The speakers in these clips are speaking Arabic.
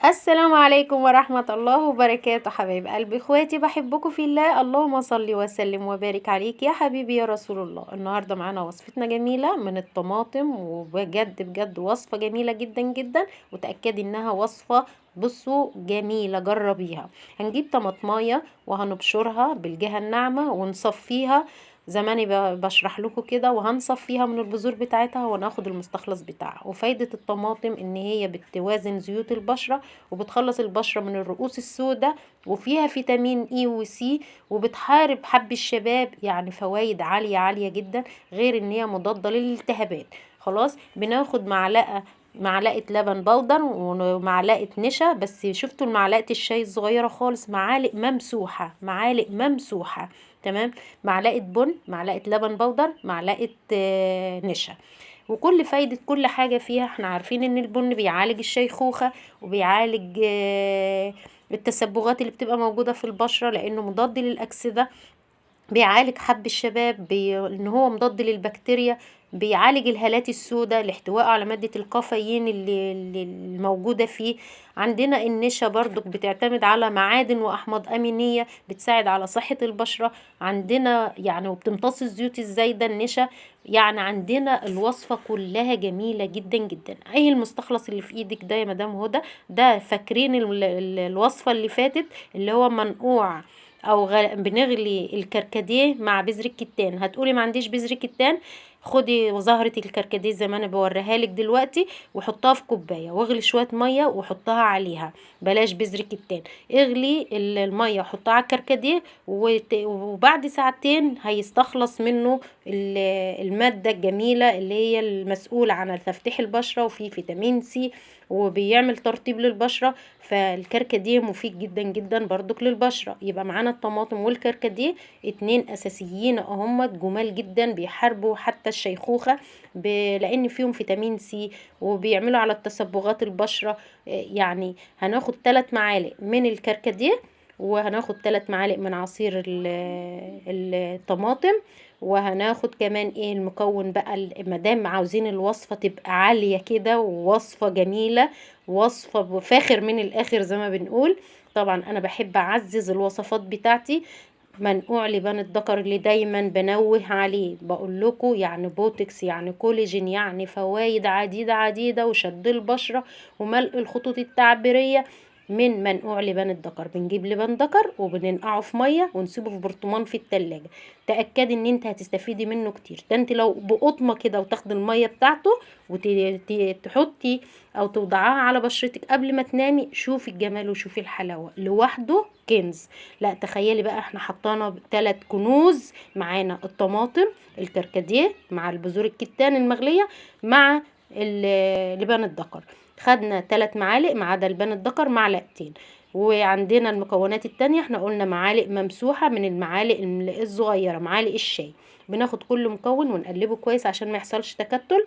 السلام عليكم ورحمة الله وبركاته. حبايب قلبي اخواتي بحبكم في الله، اللهم صل وسلم وبارك عليك يا حبيبي يا رسول الله. النهاردة معانا وصفتنا جميلة من الطماطم، وبجد بجد وصفة جميلة جدا جدا، وتأكدي انها وصفة بصوا جميلة جربيها. هنجيب طماطماية وهنبشرها بالجهة الناعمة ونصفيها زماني بشرح لكم كده، وهنصفيها من البذور بتاعتها وناخد المستخلص بتاعها. وفايدة الطماطم ان هي بتوازن زيوت البشرة وبتخلص البشرة من الرؤوس السوداء، وفيها فيتامين اي وسي، وبتحارب حب الشباب، يعني فوائد عالية عالية جدا، غير ان هي مضادة للالتهابات. خلاص بناخد معلقة لبن بودر ومعلقة نشا، بس شفتوا المعلقة الشاي الصغيرة خالص، معالق ممسوحة، معالق ممسوحة. تمام. معلقة بن، معلقة لبن بودر، معلقة نشا. وكل فايدة كل حاجة فيها، احنا عارفين ان البن بيعالج الشيخوخة، وبيعالج التسبغات اللي بتبقى موجودة في البشرة لانه مضاد للأكسدة، بيعالج حب الشباب ان هو مضاد للبكتيريا، بيعالج الهالات السوداء لاحتوائه على مادة الكافيين اللي الموجودة فيه. عندنا النشا برضو بتعتمد على معادن وأحماض أمينية بتساعد على صحة البشرة. عندنا يعني وبتمتص الزيوت الزايدة النشا. يعني عندنا الوصفة كلها جميلة جدا جدا. ايه المستخلص اللي في ايدك ده يا مدام هدى؟ ده فاكرين الوصفة اللي فاتت اللي هو منقوع او بنغلي الكركديه مع بذر الكتان. هتقولي ما عنديش بذر كتان، خدي زهرة الكركديه زي ما انا بوريها لك دلوقتي، وحطها في كوبايه واغلي شويه ميه وحطها عليها، بلاش بذر كتان. اغلي الميه وحطها على الكركديه وبعد ساعتين هيستخلص منه الماده الجميله اللي هي المسؤوله عن تفتيح البشره، وفيه فيتامين سي وبيعمل ترطيب للبشره. فالكركديه مفيد جدا جدا برضك للبشرة. يبقى معانا الطماطم والكركديه، اتنين اساسيين اهم جمال جدا، بيحاربوا حتى الشيخوخة لان فيهم فيتامين سي، وبيعملوا على التصبغات البشرة. يعني هناخد 3 معالق من الكركديه، وهناخد 3 معالق من عصير الطماطم، وهناخد كمان ايه المكون بقى مادام عاوزين الوصفة تبقى عالية كده ووصفة جميلة، وصفة فاخر من الاخر زي ما بنقول. طبعا انا بحب اعزز الوصفات بتاعتي. منقوع لبان الذكر اللي دايما بنوه عليه، بقول لكم يعني بوتكس، يعني كولاجين، يعني فوائد عديدة عديدة، وشد البشرة وملء الخطوط التعبيرية من منقوع لبان الذكر. بنجيب لبان ذكر وبننقعه في ميه ونسيبه في برطمان في التلاجة. تأكدي ان انت هتستفيدي منه كتير. ده انت لو بقطمة كده وتاخدي المية بتاعته وتحطي او توضعها على بشرتك قبل ما تنامي، شوفي الجمال وشوفي الحلاوة، لوحده كنز. لا تخيلي بقى احنا حطانا 3 كنوز معانا: الطماطم، الكركديه مع البذور الكتان المغلية مع لبان الذكر. خدنا 3 معالق ما عدا لبان الذكر معلقتين. وعندنا المكونات التانية احنا قلنا معالق ممسوحة من المعالق الصغيرة، معالق الشاي. بناخد كل مكون ونقلبه كويس عشان ما يحصلش تكتل.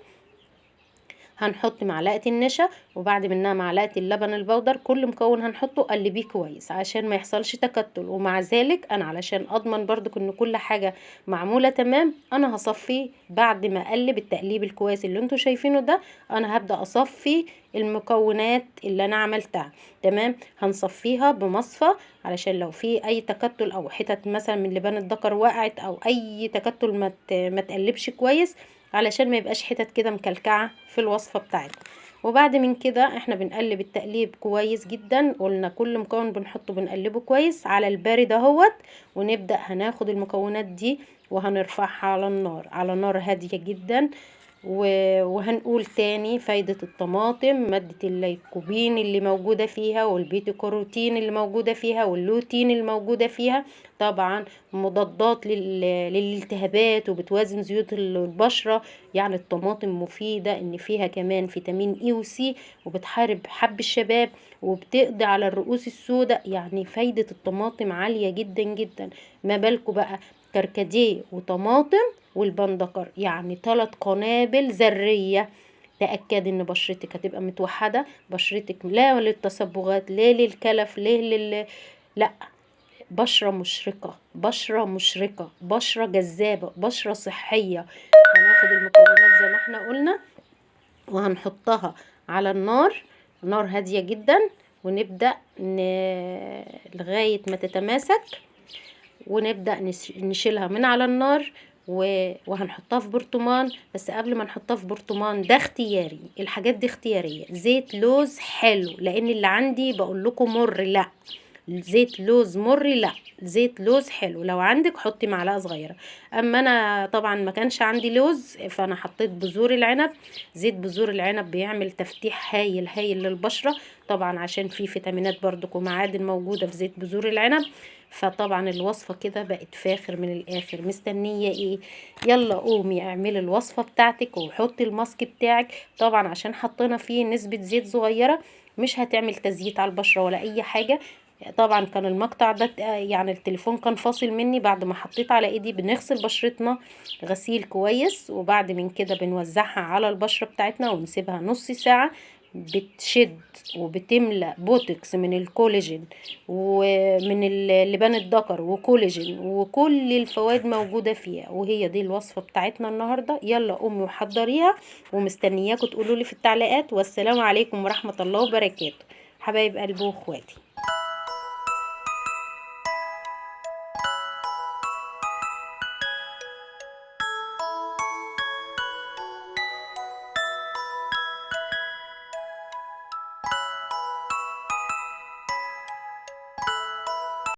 هنحط معلقة النشا وبعد منها معلقة اللبن البودر، كل مكون هنحطه قلبيه كويس عشان ما يحصلش تكتل. ومع ذلك انا علشان اضمن برضو ان كل حاجة معمولة تمام، انا هصفي بعد ما اقلب التقليب الكويس اللي انتوا شايفينه ده. انا هبدأ اصفي المكونات اللي انا عملتها. تمام. هنصفيها بمصفى علشان لو في اي تكتل او حتت مثلا من لبان الذكر وقعت او اي تكتل ما تقلبش كويس، علشان ما يبقاش حتت كده مكلكعة في الوصفة بتاعتنا. وبعد من كده احنا بنقلب التقليب كويس جدا. قلنا كل مكون بنحطه بنقلبه كويس على البارد اهوت. ونبدأ هناخد المكونات دي وهنرفعها على النار، على نار هادية جدا. وهنقول تاني فايدة الطماطم: مادة الليكوبين اللي موجودة فيها، والبيتا كاروتين اللي موجودة فيها، واللوتين اللي موجودة فيها. طبعا مضادات للالتهابات وبتوازن زيوت البشرة. يعني الطماطم مفيدة ان فيها كمان فيتامين اي وسي، وبتحارب حب الشباب، وبتقضي على الرؤوس السوداء. يعني فايدة الطماطم عالية جدا جدا. ما بالكوا بقى كركديه وطماطم والبندقر، يعني 3 قنابل ذرية. تأكد ان بشرتك هتبقى متوحدة، بشرتك لا للتصبغات لا للكلف لا، بشرة مشرقة، بشرة مشرقة، بشرة جذابة، بشرة صحية. هناخد المكونات زي ما احنا قلنا وهنحطها على النار، نار هادية جدا. ونبدأ لغاية ما تتماسك، ونبدأ نشيلها من على النار وهنحطها في برطمان. بس قبل ما نحطها في برطمان، ده اختياري، الحاجات دي اختيارية. زيت لوز حلو، لان اللي عندي بقول لكم مر، لا زيت لوز مر، لا زيت لوز حلو. لو عندك حطي معلقه صغيره. اما انا طبعا ما كانش عندي لوز، فانا حطيت بذور العنب. زيت بذور العنب بيعمل تفتيح هايل هايل للبشره، طبعا عشان فيه فيتامينات برضك ومعادن موجوده في زيت بذور العنب. فطبعا الوصفه كده بقت فاخر من الاخر. مستنيه ايه؟ يلا قومي اعملي الوصفه بتاعتك وحطي الماسك بتاعك. طبعا عشان حطينا فيه نسبه زيت صغيره، مش هتعمل تزييت على البشره ولا اي حاجه. طبعا كان المقطع ده يعني التليفون كان فاصل مني. بعد ما حطيت على ايدي بنغسل بشرتنا غسيل كويس، وبعد من كده بنوزعها على البشرة بتاعتنا ونسيبها نص ساعة. بتشد وبتملى بوتوكس من الكولاجين ومن لبان الذكر وكولاجين، وكل الفوائد موجودة فيها. وهي دي الوصفة بتاعتنا النهاردة. يلا قومي وحضريها، ومستنياكم تقولوا لي في التعليقات. والسلام عليكم ورحمة الله وبركاته، حبايب قلبي واخواتي.